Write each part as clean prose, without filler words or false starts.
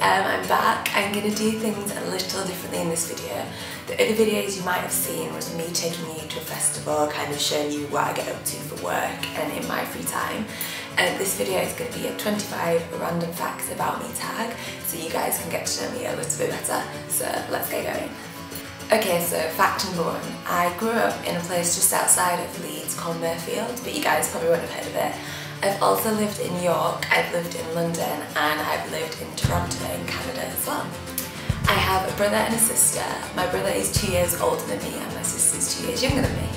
I'm back. I'm going to do things a little differently in this video. The other videos you might have seen was me taking you to a festival, kind of showing you what I get up to for work and in my free time. This video is going to be a 25 random facts about me tag, so you guys can get to know me a little bit better. So let's get going. Okay, so fact number one. I grew up in a place just outside of Leeds called Murfield, but you guys probably won't have heard of it. I've also lived in York, I've lived in London, and I've lived in Toronto in Canada as well. I have a brother and a sister. My brother is 2 years older than me and my sister is 2 years younger than me.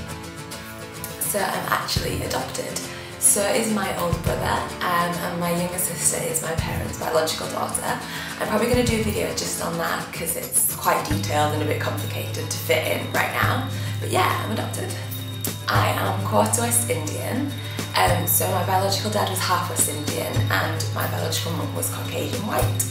So I'm actually adopted. So is my older brother, and my younger sister is my parents' biological daughter. I'm probably going to do a video just on that because it's quite detailed and a bit complicated to fit in right now. But yeah, I'm adopted. I am quarter West Indian. So my biological dad was half West Indian and my biological mum was Caucasian white.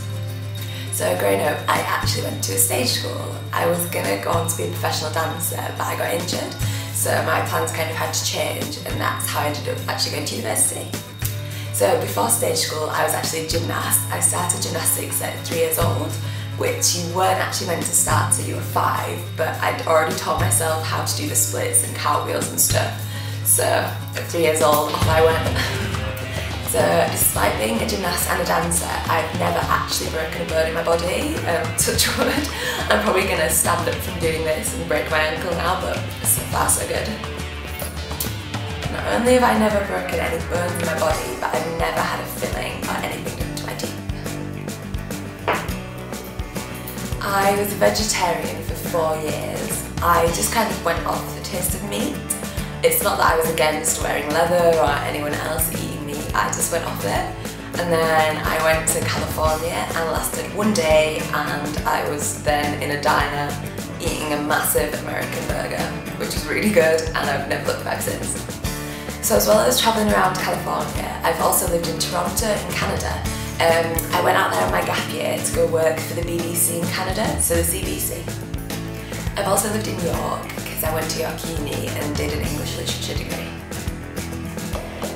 So growing up, I actually went to a stage school. I was going to go on to be a professional dancer, but I got injured. So my plans kind of had to change, and that's how I ended up actually going to university. So before stage school, I was actually a gymnast. I started gymnastics at 3 years old, which you weren't actually meant to start till you were 5, but I'd already taught myself how to do the splits and cartwheels and stuff. So at 3 years old, off I went. So despite being a gymnast and a dancer, I've never actually broken a bone in my body, touch wood. I'm probably going to stand up from doing this and break my ankle now, but so far so good. Not only have I never broken any bones in my body, but I've never had a filling or anything done to my teeth. I was a vegetarian for 4 years. I just kind of went off the taste of meat. It's not that I was against wearing leather or anyone else eating meat, I just went off it. And then I went to California and lasted 1 day, and I was then in a diner eating a massive American burger, which was really good, and I've never looked back since. So as well as travelling around California, I've also lived in Toronto in Canada. I went out there on my gap year to go work for the BBC in Canada, so the CBC. I've also lived in York because I went to York Uni and did an English literature degree.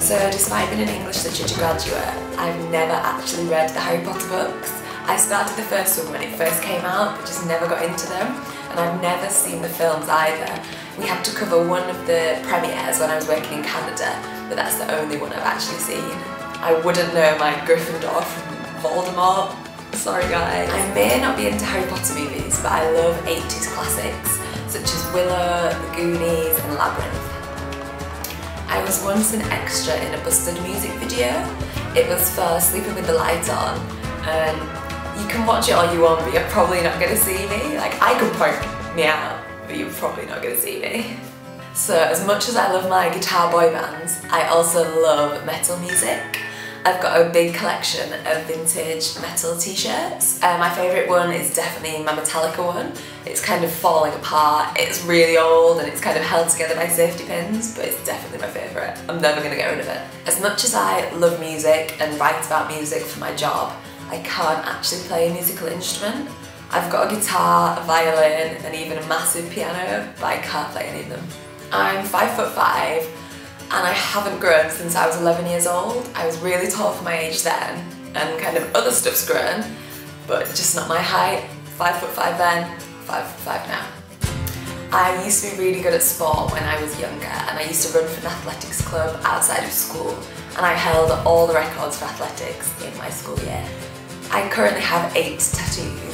So despite being an English literature graduate, I've never actually read the Harry Potter books. I started the first one when it first came out, but just never got into them, and I've never seen the films either. We had to cover one of the premieres when I was working in Canada, but that's the only one I've actually seen. I wouldn't know my Gryffindor from Voldemort. Sorry guys. I may not be into Harry Potter movies, but I love 80s classics, such as Willow, The Goonies and Labyrinth. I was once an extra in a Busted music video. It was for Sleeping with the Lights On, and you can watch it all you want, but you're probably not going to see me. Like, I could point me out, but you're probably not going to see me. So as much as I love my guitar boy bands, I also love metal music. I've got a big collection of vintage metal t-shirts. My favourite one is definitely my Metallica one. It's kind of falling apart, it's really old and it's kind of held together by safety pins, but it's definitely my favourite. I'm never going to get rid of it. As much as I love music and write about music for my job, I can't actually play a musical instrument. I've got a guitar, a violin and even a massive piano, but I can't play any of them. I'm 5'5", and I haven't grown since I was 11 years old. I was really tall for my age then, and kind of other stuff's grown, but just not my height. 5'5" then, 5'5" now. I used to be really good at sport when I was younger, and I used to run for an athletics club outside of school, and I held all the records for athletics in my school year. I currently have 8 tattoos.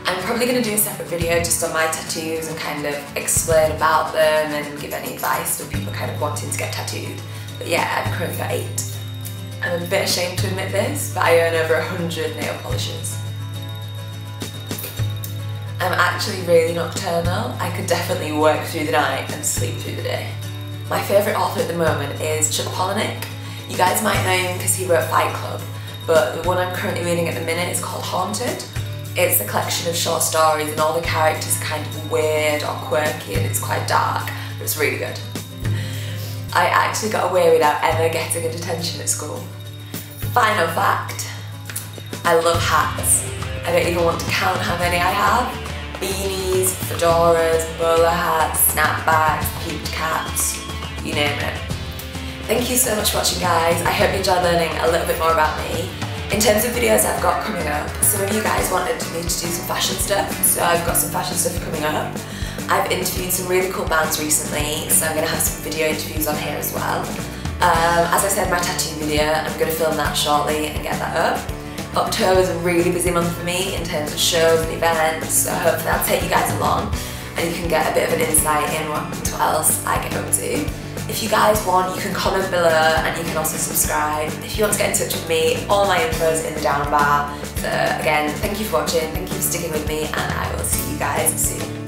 I'm probably going to do a separate video just on my tattoos and kind of explain about them and give any advice for people kind of wanting to get tattooed. But yeah, I've currently got 8. I'm a bit ashamed to admit this, but I own over 100 nail polishes. I'm actually really nocturnal. I could definitely work through the night and sleep through the day. My favourite author at the moment is Chuck Palahniuk. You guys might know him because he wrote Fight Club, but the one I'm currently reading at the minute is called Haunted. It's a collection of short stories and all the characters are kind of weird or quirky and it's quite dark, but it's really good. I actually got away without ever getting a detention at school. Final fact, I love hats. I don't even want to count how many I have. Beanies, fedoras, bowler hats, snapbacks, peaked caps, you name it. Thank you so much for watching guys. I hope you enjoyed learning a little bit more about me. In terms of videos I've got coming up, some of you guys wanted me to do some fashion stuff, so I've got some fashion stuff coming up. I've interviewed some really cool bands recently, so I'm going to have some video interviews on here as well. As I said, my tattoo video, I'm going to film that shortly and get that up. October is a really busy month for me in terms of shows and events, so hopefully I'll take you guys along and you can get a bit of an insight in what else I get up to. If you guys want, you can comment below and you can also subscribe. If you want to get in touch with me, all my info is in the down bar. So again, thank you for watching, thank you for sticking with me, and I will see you guys soon.